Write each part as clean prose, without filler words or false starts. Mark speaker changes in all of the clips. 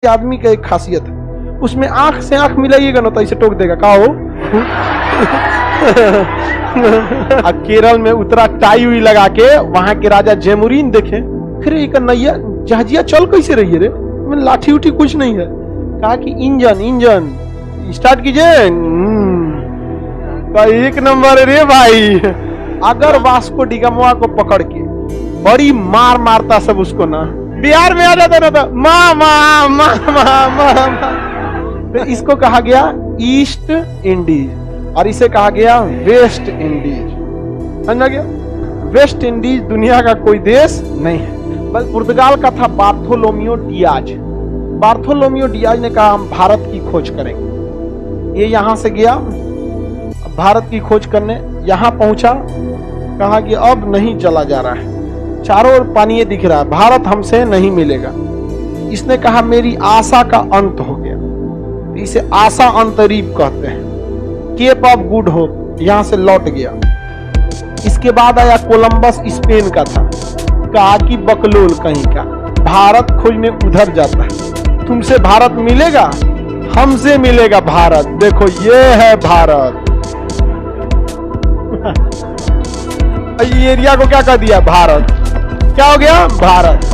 Speaker 1: आदमी का एक खासियत है, उसमें आंख से आंख मिलाइएगा ना तो ऐसे टोक देगा का हो। केरल में उतरा टाई हुई लगा के, वहां के राजा जयमुरीन देखे, फिर एक नैया जहाजिया चल कैसे रही है रे, मैं लाठी उठी कुछ नहीं है। कहा कि इंजन इंजन स्टार्ट कीजिए। एक नंबर रे भाई। अगर वास्को डिगामा को पकड़ के बड़ी मार मारता सब उसको ना, बिहार में आ जाता ना तो माँ माँ माँ माँ माँ, तो इसको कहा गया ईस्ट इंडीज और इसे कहा गया वेस्ट इंडीज। समझ गया? वेस्ट इंडीज दुनिया का कोई देश नहीं है, बस पुर्तगाल का था बार्थोलोमियो डियाज। बार्थोलोमियो डियाज ने कहा हम भारत की खोज करेंगे। ये यहां से गया भारत की खोज करने, यहां पहुंचा, कहा कि अब नहीं चला जा रहा है, चारों ओर पानी दिख रहा है, भारत हमसे नहीं मिलेगा। इसने कहा मेरी आशा का अंत हो गया, इसे आशा अंतरीप कहते हैं। केप ऑफ गुड होप, यहां से लौट गया। इसके बाद आया कोलंबस, स्पेन का था, कहा कि बकलोल कहीं का, भारत खोजने उधर जाता है, तुमसे भारत मिलेगा, हमसे मिलेगा भारत। देखो ये है भारत। ये एरिया को क्या कह दिया भारत, क्या हो गया भारत,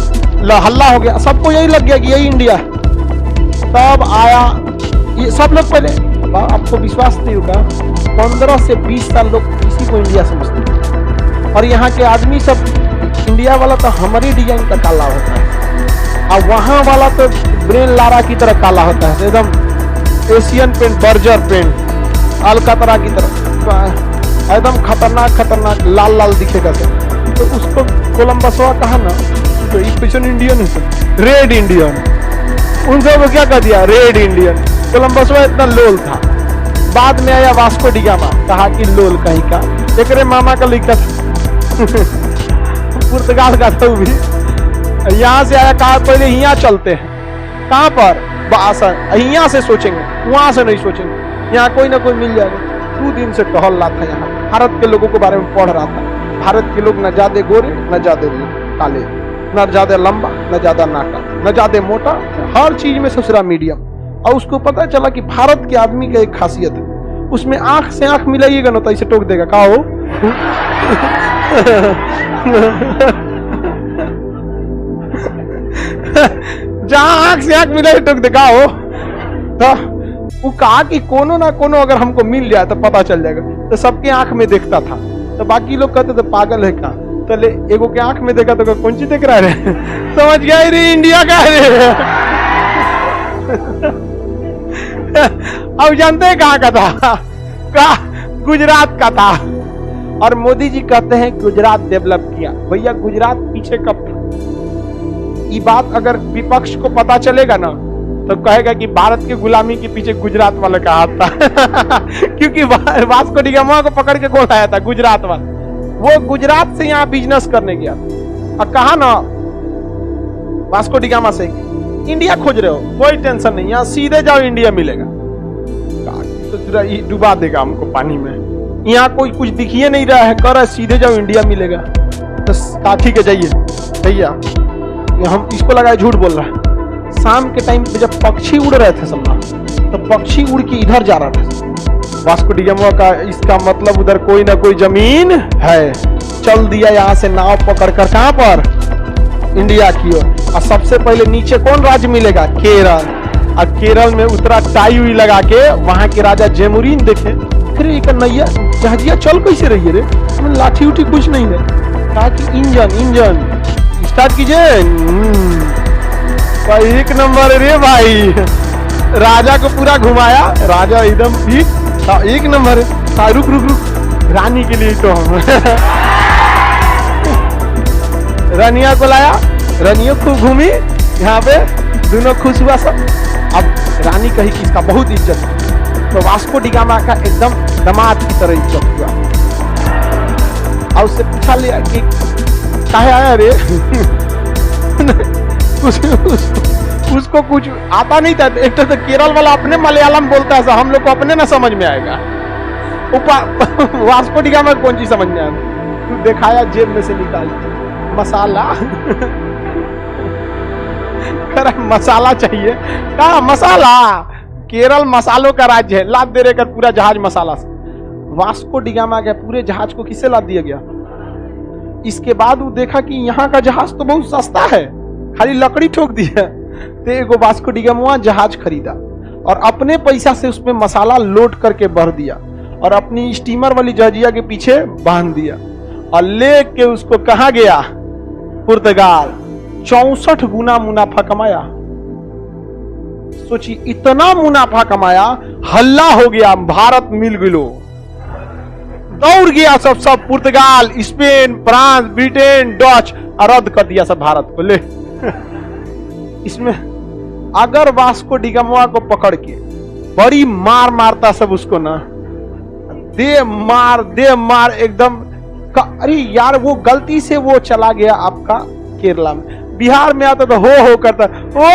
Speaker 1: हल्ला हो गया, सबको यही लग गया कि यही इंडिया है। तब आया ये सब लोग, पहले आपको विश्वास नहीं होगा, 15 से 20 साल लोग इसी को इंडिया समझते हैं, और यहाँ के आदमी सब इंडिया वाला तो हमारी डिजाइन का काला होता है, और वहां वाला तो ब्रेन लारा की तरह काला होता है, एकदम एशियन पेंट, बर्जर पेंट, अलकतरा की तरह एकदम खतरनाक खतरनाक लाल लाल दिखेगा सब। तो उसको कोलंबसवा कहा ना, तो इक्वेशन इंडियन है, रेड इंडियन, उन सब क्या कर दिया रेड इंडियन। कोलंबसवा इतना लोल था। बाद में आया वास्को डिगामा, कहा कि लोल कहीं का, एक मामा का लिखा था पुर्तगाल का था, भी यहाँ से आया, कहा पहले यहाँ चलते हैं। कहाँ पर? यहाँ से सोचेंगे, वहां से नहीं सोचेंगे, यहाँ कोई ना कोई मिल जाएगा। 2 दिन से टहल रहा था, यहाँ भारत के लोगों के बारे में पढ़ रहा था। भारत के लोग न ज्यादा गोरे न ज्यादा काले, न ज्यादा लंबा न ज्यादा नाका, न ज्यादा मोटा, हर चीज में ससुरा मीडियम। और उसको पता चला कि भारत के आदमी का एक खासियत है, उसमें आंख से आंख मिलाइएगा ना तो ऐसे टोक देगा का हो। जहां आंख से आंख मिलाइए टोक देगा हो। तो वो कहा कि कोनो ना कोनो अगर हमको मिल जाए तो पता चल जाएगा। तो सबके आंख में देखता था, तो बाकी लोग कहते थे पागल है का, तो ले एगो के आंख में देखा तो कौन चीज देख रहा है समझ गया रे, इंडिया का है रे। अब जानते हैं कहाँ का था? गुजरात का था। और मोदी जी कहते हैं गुजरात डेवलप किया। भैया गुजरात पीछे कब था? ये बात अगर विपक्ष को पता चलेगा ना तो कहेगा कि भारत की गुलामी के पीछे गुजरात वाले का हाथ था। क्योंकि वास्को डिगामा को पकड़ के कौन आया था? गुजरात वाला। वो गुजरात से यहाँ बिजनेस करने गया और कहा ना वास्को डिगामा से इंडिया खोज रहे हो, कोई टेंशन नहीं, यहाँ सीधे जाओ इंडिया मिलेगा। तो डुबा देगा हमको पानी में, यहाँ कोई कुछ दिखिए नहीं रहा है, कर सीधे जाओ इंडिया मिलेगा। तो ठीक है जाइए भैया, हम इसको लगा झूठ बोल रहा है। शाम के टाइम पे जब पक्षी उड़ रहे थे सब, तो पक्षी उड़ के इधर जा रहा था। वास्को डिगामा का इसका मतलब उधर कोई ना कोई जमीन है। चल दिया यहाँ से नाव पकड़कर, कहां पर? इंडिया की ओर। और सबसे पहले नीचे कौन राज्य मिलेगा? केरल। और केरल में उतरा टाई हुई लगा के, वहां के राजा जयमुरीन देखे, फिर एक नैया जहाजिया चल कैसे रही है रे, लाठी उठी कुछ नहीं है। कहा कि इंजन इंजन स्टार्ट कीजिए। एक नंबर रे भाई, राजा को पूरा घुमाया, राजा एकदम फिट, एक नंबर। रुक रुक रुक, रानी के लिए तो हम रानिया को लाया, रानियों खूब घूमी, यहाँ पे दोनों खुश हुआ सब। अब रानी कही कि इसका बहुत इज्जत है, तो वास्को डिगामा का एकदम दामाद की तरह इज्जत हुआ। और उससे पूछा लिया कि काहे आया रे? उसको कुछ आता नहीं था। एक तो केरल वाला अपने मलयालम बोलता है, हम लोग को अपने ना समझ में आएगा। वास्को डिगामा कौन चीज समझ में आया? तू दिखाया जेब में से निकाल मसाला। कह रहा है मसाला चाहिए। कहा मसाला, केरल मसालों का राज्य है, लाद दे रहे कर पूरा जहाज मसाला से। वास्को डिगामा गया, पूरे जहाज को किसे लाद दिया गया। इसके बाद वो देखा कि यहाँ का जहाज तो बहुत सस्ता है, खाली लकड़ी ठोक दी है। तो एगो वास्को डिगामा जहाज खरीदा और अपने पैसा से उसमें मसाला लोड करके भर दिया और अपनी स्टीमर वाली जहाजिया के पीछे बांध दिया और लेके उसको कहा गया, पुर्तगाल। 64 गुना मुनाफा कमाया। सोचिए, इतना मुनाफा कमाया, हल्ला हो गया, भारत मिल गिलो। दौड़ गया सब पुर्तगाल, स्पेन, फ्रांस, ब्रिटेन, डच, रद्द कर दिया सब भारत को। ले इसमें अगर वास्को डिगामा को पकड़ के बड़ी मार मारता सब उसको ना, दे मार एकदम। अरे यार, वो गलती से वो चला गया आपका केरला में, बिहार में आता तो हो करता, ओ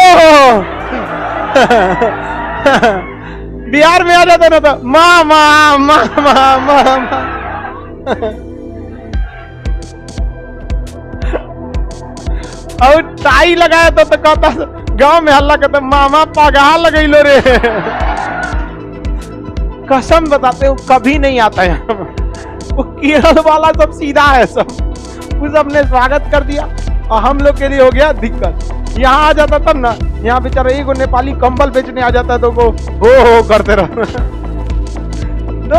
Speaker 1: बिहार में आ जाता ना तो मामा मामा मामा। और टाई लगाया तो कहता, गांव में हल्ला करता, मामा पगहा लगैलो रे। कसम बताते हो कभी नहीं आता है। वो केरल वाला सब सीधा है, सब उस सबने स्वागत कर दिया और हम लोग के लिए हो गया दिक्कत। यहाँ आ जाता तब ना, यहाँ बेचारा एक नेपाली कंबल बेचने आ जाता तो को हो करते रहो। तो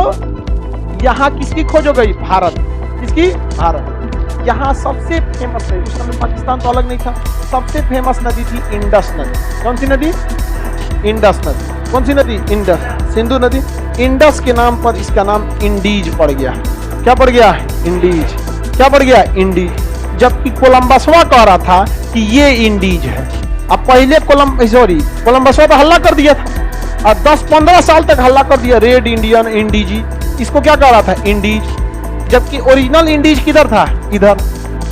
Speaker 1: यहाँ किसकी खोज हो गई? भारत। किसकी? भारत। यहाँ सबसे फेमस है, उस समय पाकिस्तान तो अलग नहीं था, सबसे फेमस नदी थी इंडस नदी। कौन सी नदी? इंडस नदी। कौन सी नदी? इंडस। सिंधु नदी। इंडस के नाम पर इसका नाम इंडीज पड़ गया। क्या पड़ गया? इंडीज। क्या पड़ गया? इंडीज। जबकि कोलंबसवा कह रहा था कि ये इंडीज है। अब पहले कोलंबसवा तो हल्ला कर दिया था और 10-15 साल तक हल्ला कर दिया, रेड इंडियन, इंडीजी। इसको क्या कह रहा था? इंडीज। जबकि ओरिजिनल इंडीज किधर था? इधर।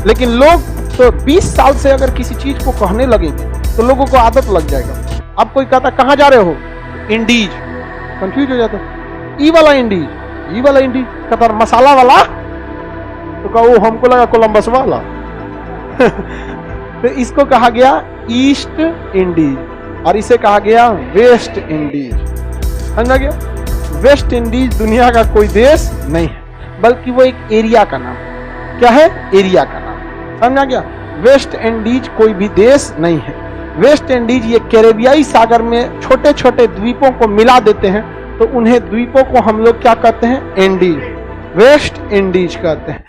Speaker 1: लेकिन लोग तो 20 साल से अगर किसी चीज को कहने लगेंगे तो लोगों को आदत लग जाएगा। अब कोई कहता कहां जा रहे हो? इंडीज, कंफ्यूज हो जाता। ई वाला इंडीज, ई वाला इंडीज, कहता मसाला वाला, तो कहो हमको लगा कोलंबस वाला। तो इसको कहा गया ईस्ट इंडीज और इसे कहा गया वेस्ट इंडीज। समझा गया? वेस्ट इंडीज दुनिया का कोई देश नहीं है, बल्कि वो एक एरिया का नाम। क्या है? एरिया का नाम। समझा गया? वेस्ट इंडीज कोई भी देश नहीं है। वेस्ट इंडीज ये कैरेबियाई सागर में छोटे छोटे द्वीपों को मिला देते हैं, तो उन्हें द्वीपों को हम लोग क्या कहते हैं? इंडीज, वेस्ट इंडीज कहते हैं।